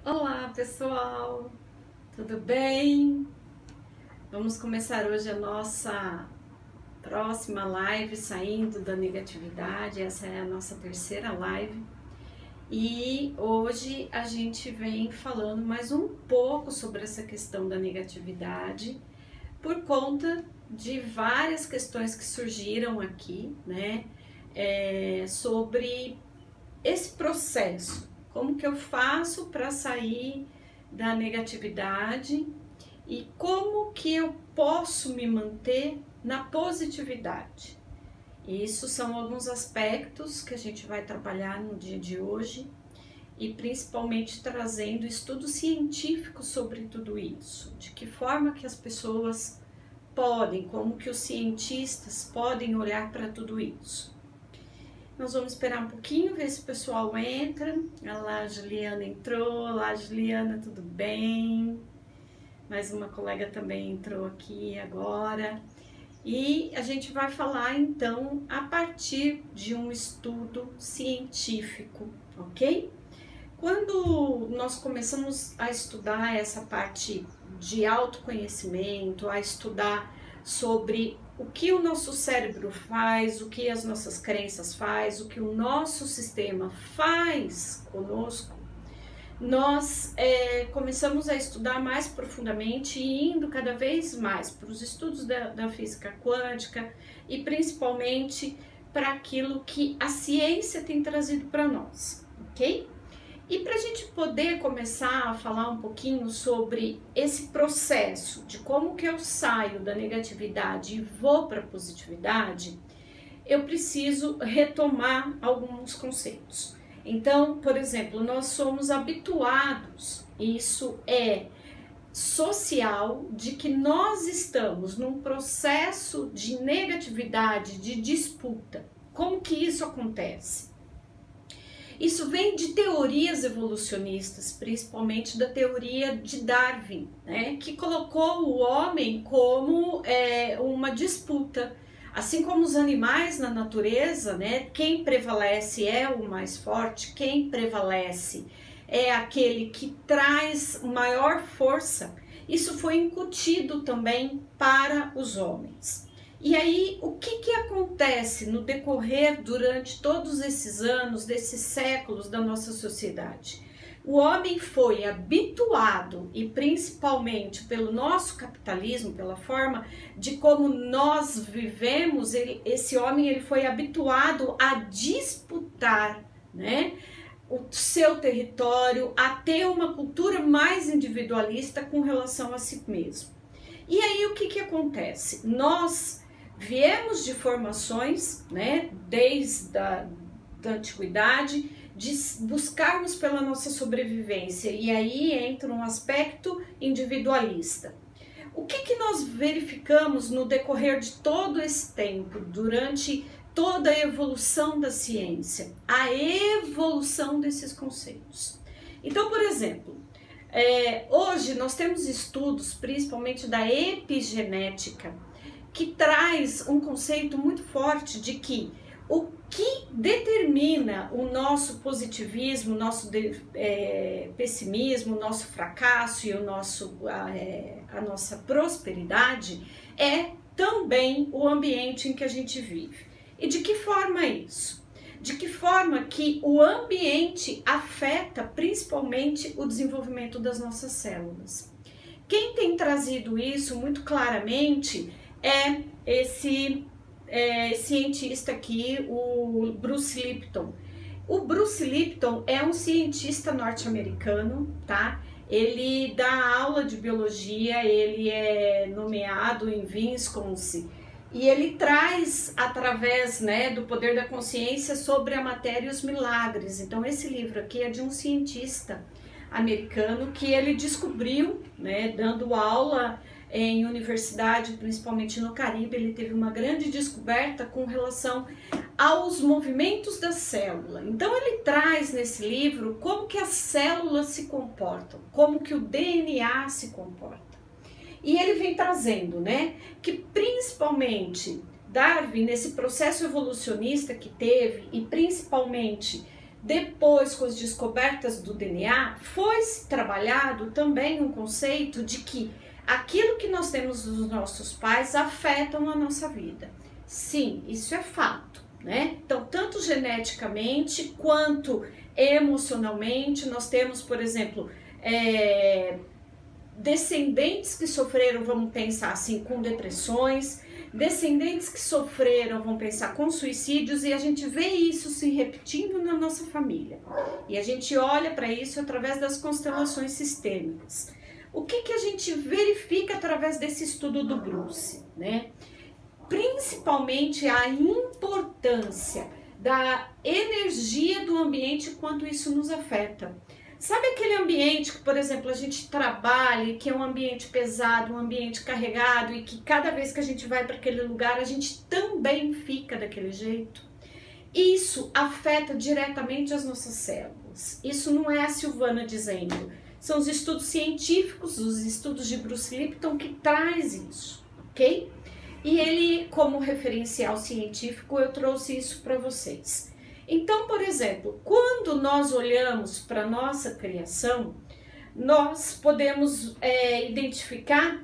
Olá pessoal, tudo bem? Vamos começar hoje a nossa próxima live saindo da negatividade. Essa é a nossa terceira live e hoje a gente vem falando mais um pouco sobre essa questão da negatividade por conta de várias questões que surgiram aqui, né? Sobre esse processo. Como que eu faço para sair da negatividade e como que eu posso me manter na positividade? Isso são alguns aspectos que a gente vai trabalhar no dia de hoje e principalmente trazendo estudo científico sobre tudo isso. De que forma que as pessoas podem, como que os cientistas podem olhar para tudo isso. Nós vamos esperar um pouquinho, ver se o pessoal entra. Olha lá, a Juliana entrou. Olá, Juliana, tudo bem? Mais uma colega também entrou aqui agora. E a gente vai falar então a partir de um estudo científico, ok? Quando nós começamos a estudar essa parte de autoconhecimento, a estudar sobre o que o nosso cérebro faz, o que as nossas crenças faz, o que o nosso sistema faz conosco, nós começamos a estudar mais profundamente e indo cada vez mais para os estudos da física quântica e principalmente para aquilo que a ciência tem trazido para nós, ok? E para a gente poder começar a falar um pouquinho sobre esse processo de como que eu saio da negatividade e vou para a positividade, eu preciso retomar alguns conceitos. Então, por exemplo, nós somos habituados, isso é social, de que nós estamos num processo de negatividade, de disputa. Como que isso acontece? Isso vem de teorias evolucionistas, principalmente da teoria de Darwin, né, que colocou o homem como uma disputa. Assim como os animais na natureza, né, quem prevalece é o mais forte, quem prevalece é aquele que traz maior força. Isso foi incutido também para os homens. E aí, o que acontece no decorrer durante todos esses anos, desses séculos da nossa sociedade? O homem foi habituado, e principalmente pelo nosso capitalismo, pela forma de como nós vivemos, esse homem ele foi habituado a disputar, né, o seu território, a ter uma cultura mais individualista com relação a si mesmo. E aí, o que acontece? Nós viemos de formações, né, desde a antiguidade, de buscarmos pela nossa sobrevivência, e aí entra um aspecto individualista. O que nós verificamos no decorrer de todo esse tempo, durante toda a evolução da ciência? A evolução desses conceitos. Então, por exemplo, hoje nós temos estudos, principalmente da epigenética, que traz um conceito muito forte de que o que determina o nosso positivismo, o nosso pessimismo, o nosso fracasso e a nossa prosperidade é também o ambiente em que a gente vive. E de que forma isso? De que forma que o ambiente afeta principalmente o desenvolvimento das nossas células. Quem tem trazido isso muito claramente é esse cientista aqui, o Bruce Lipton. O Bruce Lipton é um cientista norte-americano, tá? Ele dá aula de biologia, ele é nomeado em Wisconsin e ele traz, através, né, do poder da consciência, sobre a matéria e os milagres. Então esse livro aqui é de um cientista americano que ele descobriu, né, dando aula em universidade, principalmente no Caribe. Ele teve uma grande descoberta com relação aos movimentos da célula. Então ele traz nesse livro como que as células se comportam, como que o DNA se comporta. E ele vem trazendo, né, que principalmente Darwin, nesse processo evolucionista que teve, e principalmente depois, com as descobertas do DNA, foi trabalhado também um conceito de que aquilo que nós temos dos nossos pais afetam a nossa vida. Sim, isso é fato, né? Então, tanto geneticamente quanto emocionalmente, nós temos, por exemplo, descendentes que sofreram, vamos pensar assim, com depressões, descendentes que sofreram, vamos pensar, com suicídios, e a gente vê isso se repetindo na nossa família. E a gente olha para isso através das constelações sistêmicas. O que a gente verifica através desse estudo do Bruce, né? Principalmente a importância da energia do ambiente, quanto isso nos afeta. Sabe aquele ambiente que, por exemplo, a gente trabalha, que é um ambiente pesado, um ambiente carregado, e que cada vez que a gente vai para aquele lugar, a gente também fica daquele jeito? Isso afeta diretamente as nossas células. Isso não é a Silvana dizendo. São os estudos científicos, os estudos de Bruce Lipton que traz isso, ok? E ele, como referencial científico, eu trouxe isso para vocês. Então, por exemplo, quando nós olhamos para a nossa criação, nós podemos identificar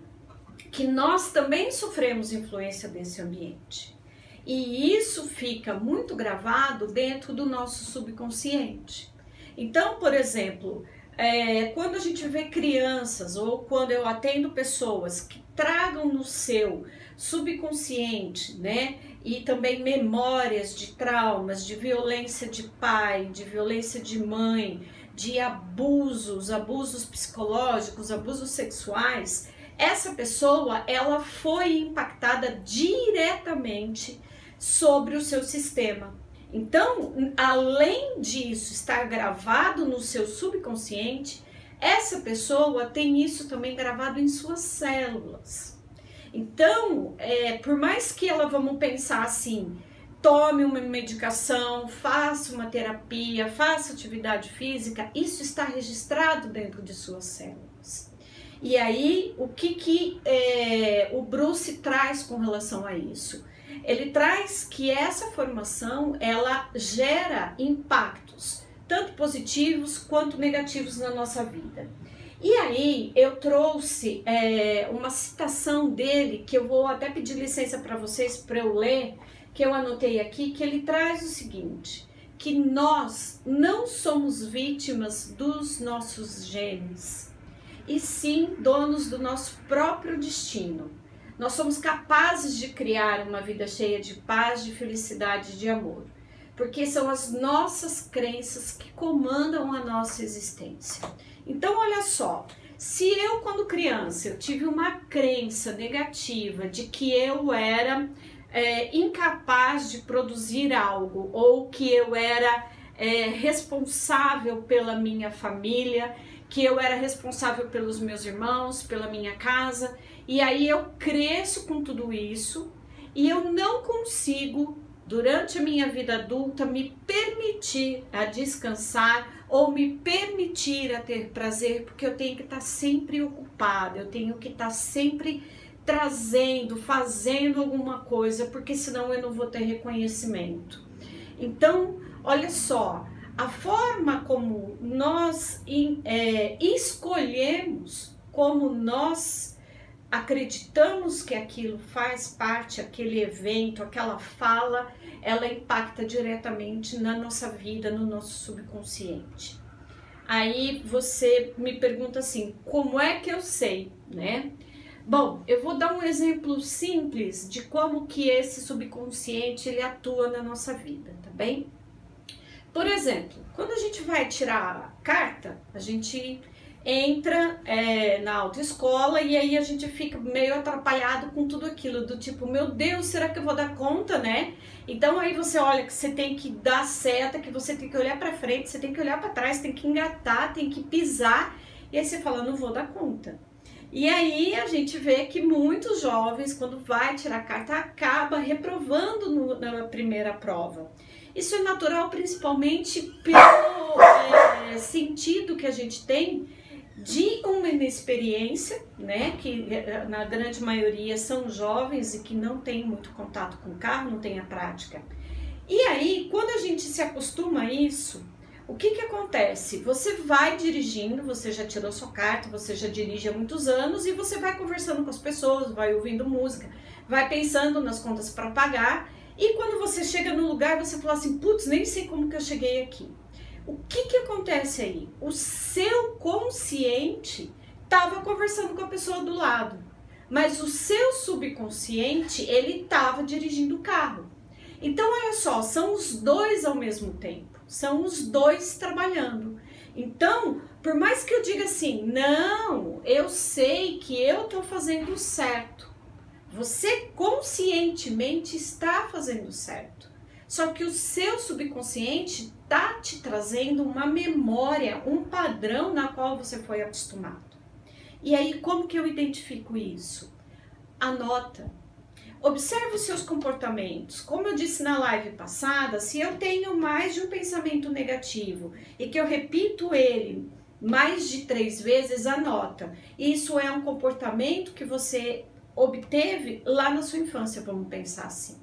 que nós também sofremos influência desse ambiente. E isso fica muito gravado dentro do nosso subconsciente. Então, por exemplo, quando a gente vê crianças ou quando eu atendo pessoas que tragam no seu subconsciente, né, e também memórias de traumas, de violência de pai, de violência de mãe, de abusos psicológicos, abusos sexuais, essa pessoa, ela foi impactada diretamente sobre o seu sistema. Então, além disso estar gravado no seu subconsciente, essa pessoa tem isso também gravado em suas células. Então, por mais que ela, vamos pensar assim, tome uma medicação, faça uma terapia, faça atividade física, isso está registrado dentro de suas células. E aí, o que o Bruce traz com relação a isso? Ele traz que essa formação, ela gera impactos, tanto positivos quanto negativos na nossa vida. E aí eu trouxe uma citação dele, que eu vou até pedir licença para vocês para eu ler, que eu anotei aqui, que ele traz o seguinte, que nós não somos vítimas dos nossos genes, e sim donos do nosso próprio destino. Nós somos capazes de criar uma vida cheia de paz, de felicidade e de amor, porque são as nossas crenças que comandam a nossa existência. Então, olha só, se eu, quando criança, eu tive uma crença negativa de que eu era incapaz de produzir algo, ou que eu era responsável pela minha família, que eu era responsável pelos meus irmãos, pela minha casa, e aí eu cresço com tudo isso, e eu não consigo, durante a minha vida adulta, me permitir a descansar ou me permitir a ter prazer, porque eu tenho que estar sempre ocupada, eu tenho que estar sempre trazendo, fazendo alguma coisa, porque senão eu não vou ter reconhecimento. Então, olha só, a forma como nós escolhemos, como nós acreditamos que aquilo faz parte, aquele evento, aquela fala, ela impacta diretamente na nossa vida, no nosso subconsciente. Aí você me pergunta assim, como é que eu sei, né? Bom, eu vou dar um exemplo simples de como que esse subconsciente ele atua na nossa vida, tá bem? Por exemplo, quando a gente vai tirar a carta, a gente entra na autoescola e aí a gente fica meio atrapalhado com tudo aquilo, do tipo, meu Deus, será que eu vou dar conta, né? Então aí você olha que você tem que dar seta, que você tem que olhar para frente, você tem que olhar para trás, tem que engatar, tem que pisar, e aí você fala, não vou dar conta. E aí a gente vê que muitos jovens, quando vai tirar a carta, acaba reprovando na primeira prova. Isso é natural, principalmente pelo sentido que a gente tem de uma inexperiência, né, que na grande maioria são jovens e que não têm muito contato com o carro, não têm a prática. E aí, quando a gente se acostuma a isso, o que que acontece? Você vai dirigindo, você já tirou sua carta, você já dirige há muitos anos e você vai conversando com as pessoas, vai ouvindo música, vai pensando nas contas para pagar e quando você chega no lugar você fala assim, putz, nem sei como que eu cheguei aqui. O que que acontece aí? O seu consciente estava conversando com a pessoa do lado, mas o seu subconsciente, ele estava dirigindo o carro. Então, olha só, são os dois ao mesmo tempo, são os dois trabalhando. Então, por mais que eu diga assim, não, eu sei que eu estou fazendo certo, você conscientemente está fazendo certo. Só que o seu subconsciente está te trazendo uma memória, um padrão na qual você foi acostumado. E aí, como que eu identifico isso? Anota. Observe os seus comportamentos. Como eu disse na live passada, se eu tenho mais de um pensamento negativo e que eu repito ele mais de 3 vezes, anota. Isso é um comportamento que você obteve lá na sua infância, vamos pensar assim.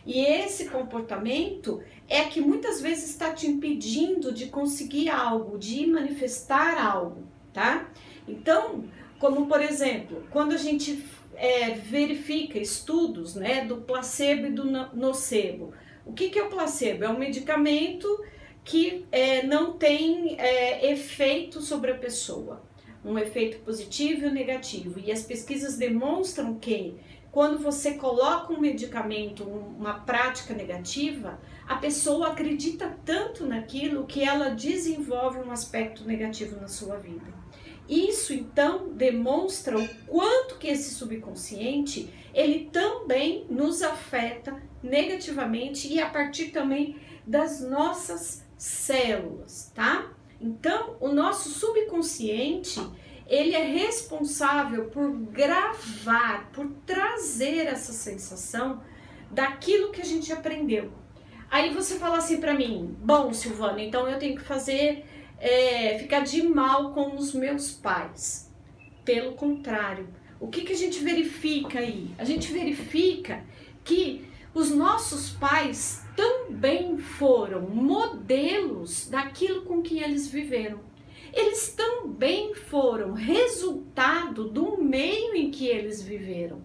E esse comportamento é que muitas vezes está te impedindo de conseguir algo, de manifestar algo, tá? Então, como por exemplo, quando a gente verifica estudos, né, do placebo e do nocebo. O que que é o placebo? É um medicamento que não tem efeito sobre a pessoa, um efeito positivo e negativo. E as pesquisas demonstram que quando você coloca um medicamento, uma prática negativa, a pessoa acredita tanto naquilo que ela desenvolve um aspecto negativo na sua vida. Isso, então, demonstra o quanto que esse subconsciente, ele também nos afeta negativamente e a partir também das nossas células, tá? Então, o nosso subconsciente, ele é responsável por gravar, por trazer essa sensação daquilo que a gente aprendeu. Aí você fala assim pra mim, bom, Silvana, então eu tenho que fazer... ficar de mal com os meus pais. Pelo contrário, o que que a gente verifica aí? A gente verifica que os nossos pais também foram modelos daquilo com que eles viveram. Eles também foram resultado do meio em que eles viveram.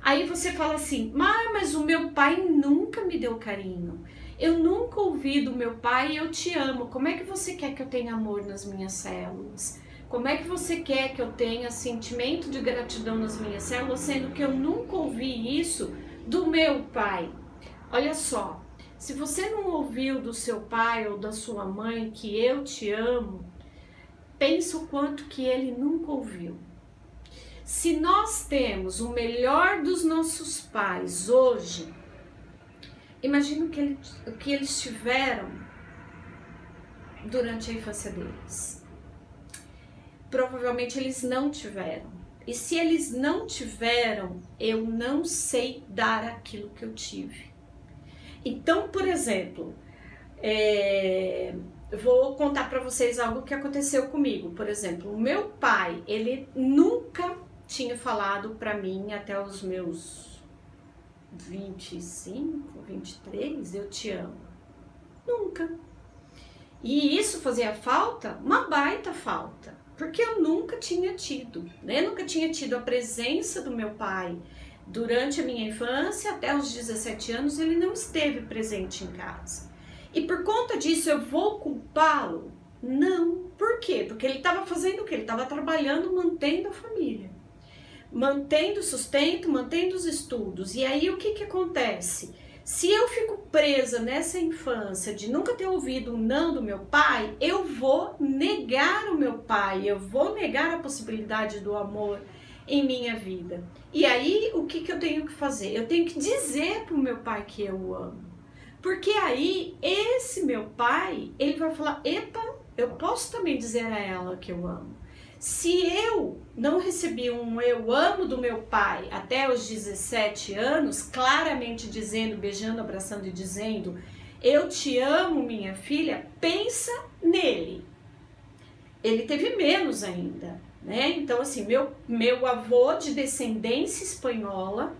Aí você fala assim, mas o meu pai nunca me deu carinho. Eu nunca ouvi do meu pai, eu te amo. Como é que você quer que eu tenha amor nas minhas células? Como é que você quer que eu tenha sentimento de gratidão nas minhas células, sendo que eu nunca ouvi isso do meu pai? Olha só, se você não ouviu do seu pai ou da sua mãe que eu te amo, pensa o quanto que ele nunca ouviu. Se nós temos o melhor dos nossos pais hoje, imagina o que eles tiveram durante a infância deles. Provavelmente eles não tiveram. E se eles não tiveram, eu não sei dar aquilo que eu tive. Então, por exemplo, vou contar para vocês algo que aconteceu comigo. Por exemplo, o meu pai, ele nunca tinha falado para mim até os meus 25, 23, eu te amo. Nunca. E isso fazia falta? Uma baita falta. Porque eu nunca tinha tido, né? Nunca tinha tido a presença do meu pai. Durante a minha infância, até os 17 anos, ele não esteve presente em casa. E por conta disso, eu vou culpá-lo? Não. Por quê? Porque ele estava fazendo o quê? Ele estava trabalhando, mantendo a família. Mantendo o sustento, mantendo os estudos. E aí o que que acontece? Se eu fico presa nessa infância de nunca ter ouvido um não do meu pai, eu vou negar o meu pai, eu vou negar a possibilidade do amor em minha vida. E aí o que que eu tenho que fazer? Eu tenho que dizer para o meu pai que eu o amo. Porque aí esse meu pai, ele vai falar, epa, eu posso também dizer a ela que eu amo. Se eu não recebi um eu amo do meu pai até os 17 anos, claramente dizendo, beijando, abraçando e dizendo, eu te amo, minha filha, pensa nele. Ele teve menos ainda, né? Então, assim, meu avô de descendência espanhola,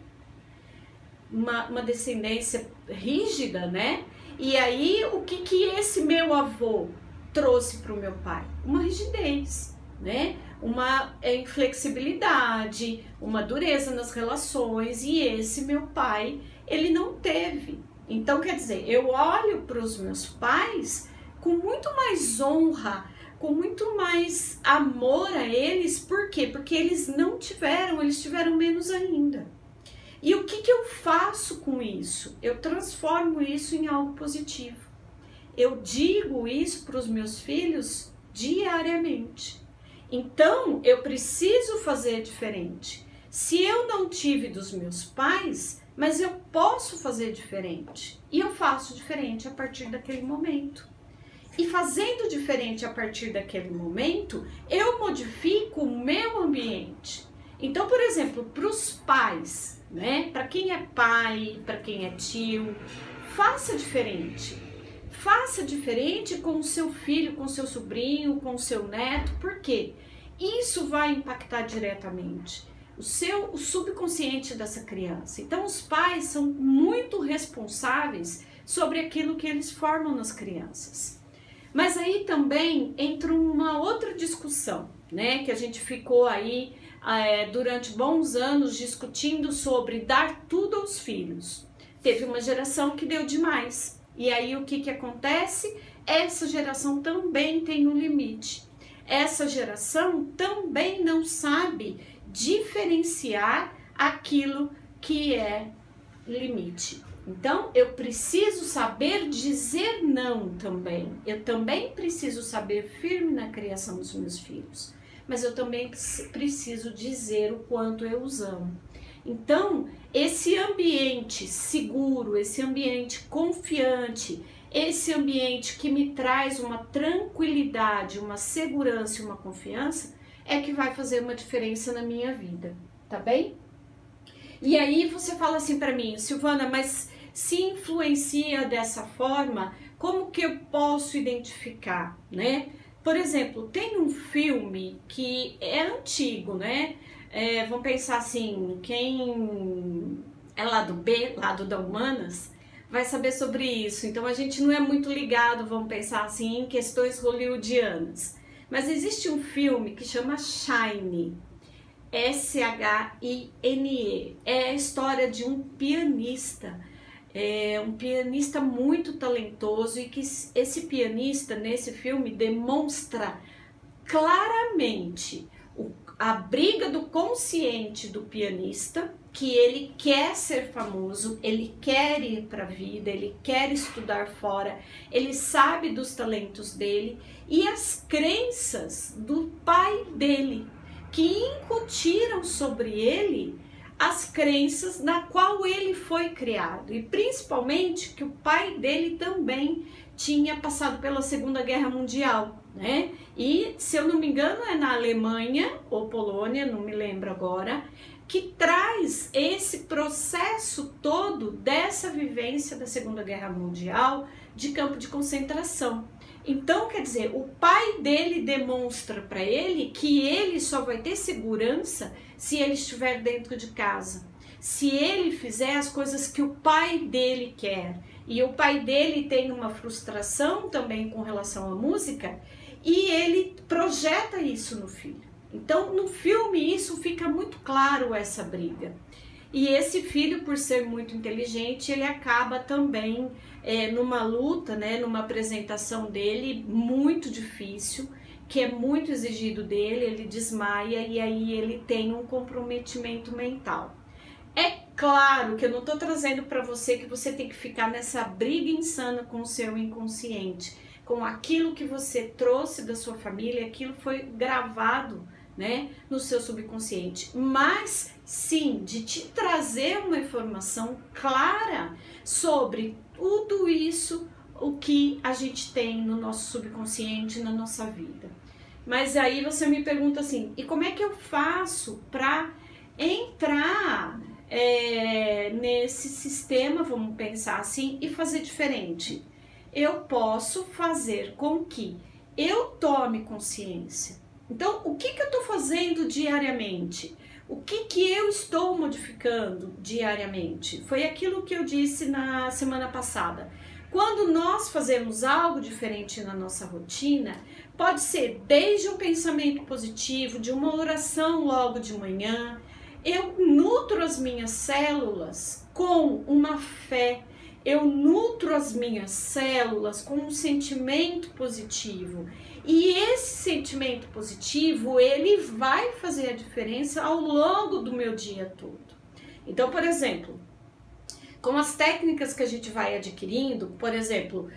uma descendência rígida, né? E aí, o que esse meu avô trouxe para o meu pai? Uma rigidez, né? Uma inflexibilidade, uma dureza nas relações, e esse meu pai, ele não teve. Então, quer dizer, eu olho para os meus pais com muito mais honra, com muito mais amor a eles. Por quê? Porque eles não tiveram, eles tiveram menos ainda. E o que eu faço com isso? Eu transformo isso em algo positivo. Eu digo isso para os meus filhos diariamente. Então, eu preciso fazer diferente. Se eu não tive dos meus pais, mas eu posso fazer diferente. E eu faço diferente a partir daquele momento. E fazendo diferente a partir daquele momento, eu modifico o meu ambiente. Então, por exemplo, para os pais, né? Para quem é pai, para quem é tio, faça diferente. Faça diferente com o seu filho, com o seu sobrinho, com o seu neto. Por quê? Isso vai impactar diretamente o subconsciente dessa criança. Então, os pais são muito responsáveis sobre aquilo que eles formam nas crianças. Mas aí também entra uma outra discussão, né? Que a gente ficou aí durante bons anos discutindo sobre dar tudo aos filhos. Teve uma geração que deu demais. E aí o que acontece? Essa geração também tem um limite. Essa geração também não sabe diferenciar aquilo que é limite. Então, eu preciso saber dizer não também. Eu também preciso saber firme na criação dos meus filhos. Mas eu também preciso dizer o quanto eu os amo. Então, esse ambiente seguro, esse ambiente confiante, esse ambiente que me traz uma tranquilidade, uma segurança e uma confiança, é que vai fazer uma diferença na minha vida, tá bem? E aí você fala assim para mim, Silvana, mas se influencia dessa forma, como que eu posso identificar, né? Por exemplo, tem um filme que é antigo, né? Vamos pensar assim, quem é lado B, lado da Humanas, vai saber sobre isso. Então a gente não é muito ligado, vamos pensar assim, em questões hollywoodianas. Mas existe um filme que chama Shine, S-H-I-N-E. É a história de um pianista muito talentoso, e que esse pianista nesse filme demonstra claramente a briga do consciente do pianista, que ele quer ser famoso, ele quer ir para a vida, ele quer estudar fora, ele sabe dos talentos dele, e as crenças do pai dele, que incutiram sobre ele as crenças na qual ele foi criado, e principalmente que o pai dele também tinha passado pela Segunda Guerra Mundial, né? E, se eu não me engano, é na Alemanha ou Polônia, não me lembro agora, que traz esse processo todo dessa vivência da Segunda Guerra Mundial de campo de concentração. Então, quer dizer, o pai dele demonstra para ele que ele só vai ter segurança se ele estiver dentro de casa, se ele fizer as coisas que o pai dele quer. E o pai dele tem uma frustração também com relação à música, e ele projeta isso no filho. Então, no filme, isso fica muito claro, essa briga. E esse filho, por ser muito inteligente, ele acaba também numa luta, né, numa apresentação dele muito difícil, que é muito exigido dele, ele desmaia e aí ele tem um comprometimento mental. É claro que eu não estou trazendo para você que você tem que ficar nessa briga insana com o seu inconsciente, com aquilo que você trouxe da sua família, aquilo foi gravado, né, no seu subconsciente, mas sim de te trazer uma informação clara sobre tudo isso, o que a gente tem no nosso subconsciente, na nossa vida. Mas aí você me pergunta assim, e como é que eu faço para entrar nesse sistema, vamos pensar assim, e fazer diferente? Eu posso fazer com que eu tome consciência. Então, o que eu estou fazendo diariamente? O que eu estou modificando diariamente? Foi aquilo que eu disse na semana passada. Quando nós fazemos algo diferente na nossa rotina, pode ser desde um pensamento positivo, de uma oração logo de manhã, eu nutro as minhas células com uma fé, eu nutro as minhas células com um sentimento positivo. E esse sentimento positivo, ele vai fazer a diferença ao longo do meu dia todo. Então, por exemplo, com as técnicas que a gente vai adquirindo, por exemplo,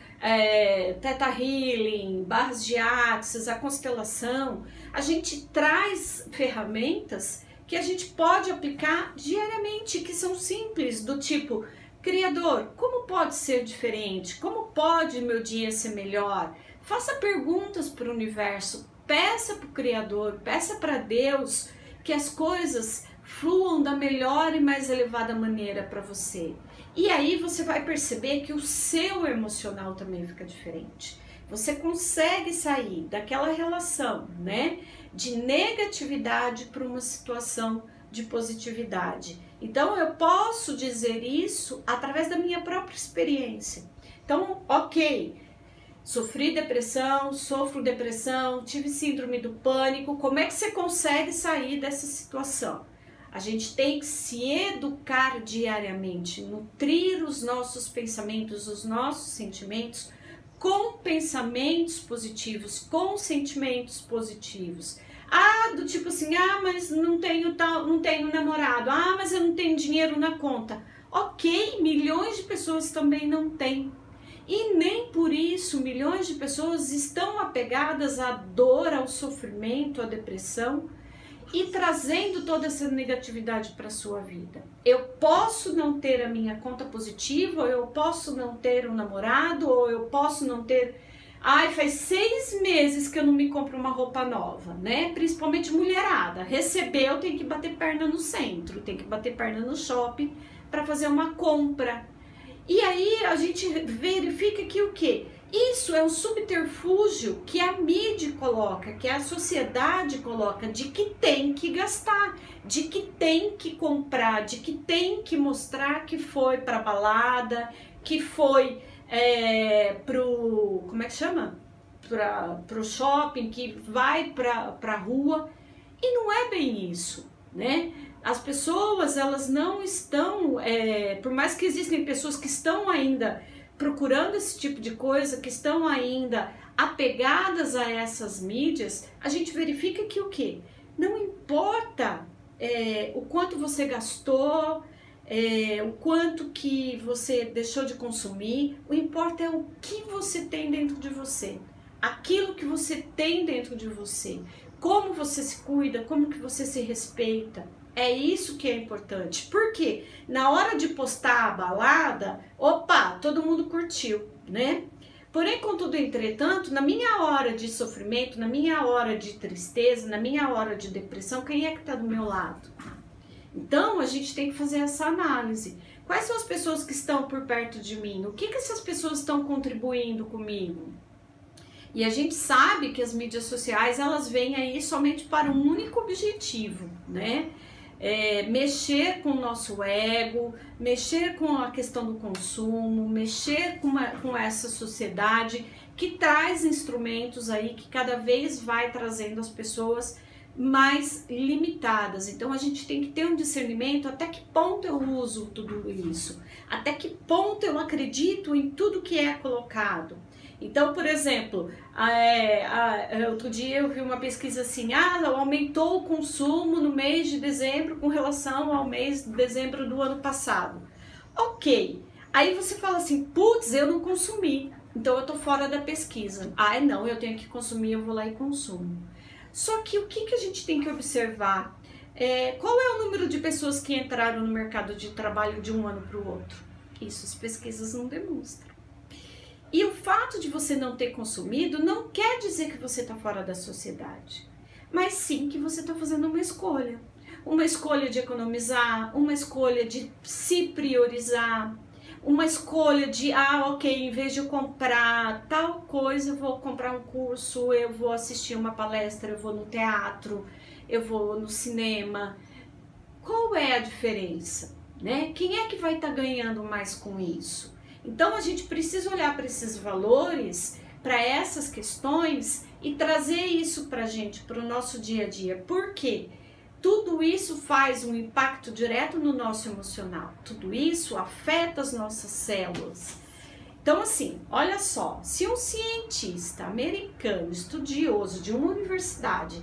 Theta Healing, barras de Axis, a constelação, a gente traz ferramentas que a gente pode aplicar diariamente, que são simples, do tipo, Criador, como pode ser diferente? Como pode meu dia ser melhor? Faça perguntas para o universo, peça para o Criador, peça para Deus que as coisas fluam da melhor e mais elevada maneira para você. E aí você vai perceber que o seu emocional também fica diferente. Você consegue sair daquela relação, né, de negatividade para uma situação de positividade. Então eu posso dizer isso através da minha própria experiência. Então, ok, sofri depressão, sofro depressão, tive síndrome do pânico. Como é que você consegue sair dessa situação? A gente tem que se educar diariamente, nutrir os nossos pensamentos, os nossos sentimentos com pensamentos positivos, com sentimentos positivos. Do tipo assim, mas não tenho namorado, mas eu não tenho dinheiro na conta. Ok, milhões de pessoas também não têm. E nem por isso milhões de pessoas estão apegadas à dor, ao sofrimento, à depressão e trazendo toda essa negatividade para a sua vida. Eu posso não ter a minha conta positiva, ou eu posso não ter um namorado, ou eu posso não ter... faz 6 meses que eu não me compro uma roupa nova, né? Principalmente mulherada. Recebeu, tem que bater perna no centro, tem que bater perna no shopping para fazer uma compra. E aí a gente verifica que o quê? Isso é um subterfúgio que a mídia coloca, que a sociedade coloca, de que tem que gastar, de que tem que comprar, de que tem que mostrar que foi para balada, que foi como é que chama? Pro shopping, que vai pra rua. E não é bem isso, né? As pessoas, elas não estão, por mais que existem pessoas que estão ainda procurando esse tipo de coisa, que estão ainda apegadas a essas mídias, a gente verifica que o quê? Não importa o quanto você gastou, o quanto que você deixou de consumir, o importa é o que você tem dentro de você, aquilo que você tem dentro de você, como você se cuida, como que você se respeita. É isso que é importante, porque na hora de postar a balada, opa, todo mundo curtiu, né? Porém, contudo, entretanto, na minha hora de sofrimento, na minha hora de tristeza, na minha hora de depressão, quem é que tá do meu lado? Então, a gente tem que fazer essa análise. Quais são as pessoas que estão por perto de mim? O que essas pessoas estão contribuindo comigo? E a gente sabe que as mídias sociais, elas vêm aí somente para um único objetivo, né? Mexer com o nosso ego, mexer com a questão do consumo, mexer com essa sociedade que traz instrumentos aí que cada vez vai trazendo as pessoas mais limitadas. Então a gente tem que ter um discernimento até que ponto eu uso tudo isso, até que ponto eu acredito em tudo que é colocado. Então, por exemplo, outro dia eu vi uma pesquisa assim, aumentou o consumo no mês de dezembro com relação ao mês de dezembro do ano passado. Ok, aí você fala assim, putz, eu não consumi, então eu tô fora da pesquisa. Não, eu tenho que consumir, eu vou lá e consumo. Só que o que a gente tem que observar? Qual é o número de pessoas que entraram no mercado de trabalho de um ano para o outro? Isso as pesquisas não demonstram. E o fato de você não ter consumido não quer dizer que você está fora da sociedade, mas sim que você está fazendo uma escolha de economizar, uma escolha de se priorizar, uma escolha de, ok, em vez de eu comprar tal coisa, eu vou comprar um curso, eu vou assistir uma palestra, eu vou no teatro, eu vou no cinema. Qual é a diferença, né? Quem é que vai estar ganhando mais com isso? Então a gente precisa olhar para esses valores, para essas questões e trazer isso para a gente, para o nosso dia a dia. Por quê? Tudo isso faz um impacto direto no nosso emocional. Tudo isso afeta as nossas células. Então, assim, olha só, se um cientista americano, estudioso de uma universidade,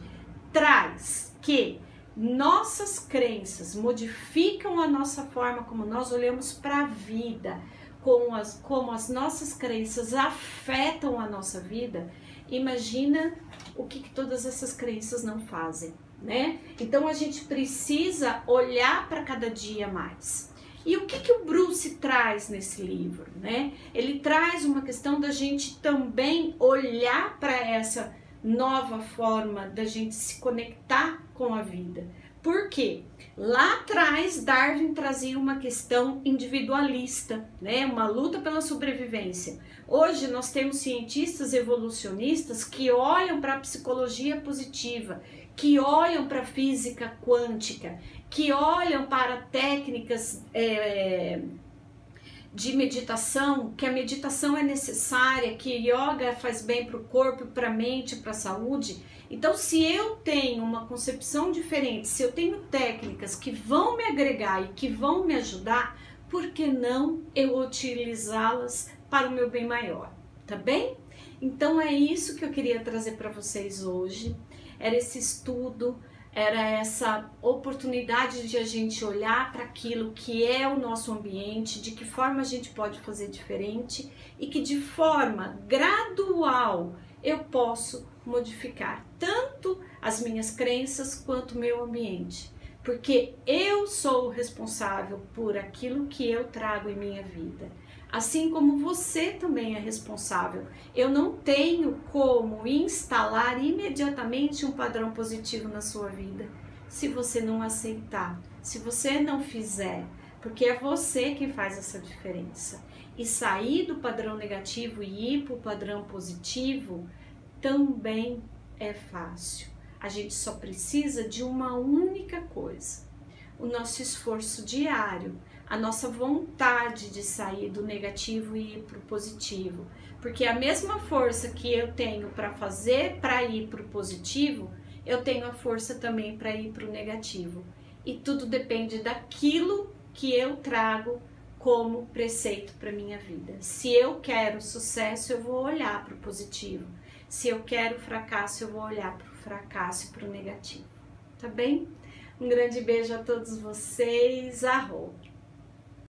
traz que nossas crenças modificam a nossa forma como nós olhamos para a vida, como as nossas crenças afetam a nossa vida, imagina o que todas essas crenças não fazem, né? Então, a gente precisa olhar para cada dia mais. E o que o Bruce traz nesse livro, né? Ele traz uma questão da gente também olhar para essa nova forma da gente se conectar com a vida. Por quê? Lá atrás, Darwin trazia uma questão individualista, né? Uma luta pela sobrevivência. Hoje nós temos cientistas evolucionistas que olham para a psicologia positiva, que olham para a física quântica, que olham para técnicas de meditação, que a meditação é necessária, que yoga faz bem para o corpo, para a mente, para a saúde. Então, se eu tenho uma concepção diferente, se eu tenho técnicas que vão me agregar e que vão me ajudar, por que não eu utilizá-las para o meu bem maior, tá bem? Então, é isso que eu queria trazer para vocês hoje. Era esse estudo, era essa oportunidade de a gente olhar para aquilo que é o nosso ambiente, de que forma a gente pode fazer diferente e que de forma gradual eu posso modificar tanto as minhas crenças quanto o meu ambiente. Porque eu sou o responsável por aquilo que eu trago em minha vida. Assim como você também é responsável. Eu não tenho como instalar imediatamente um padrão positivo na sua vida se você não aceitar, se você não fizer, porque é você quem faz essa diferença. E sair do padrão negativo e ir para o padrão positivo também é fácil. A gente só precisa de uma única coisa: o nosso esforço diário, a nossa vontade de sair do negativo e ir para o positivo. Porque a mesma força que eu tenho para fazer para ir para o positivo, eu tenho a força também para ir para o negativo. E tudo depende daquilo que eu trago como preceito para minha vida. Se eu quero sucesso, eu vou olhar para o positivo. Se eu quero fracasso, eu vou olhar para o fracasso e para o negativo. Tá bem? Um grande beijo a todos vocês. Arro!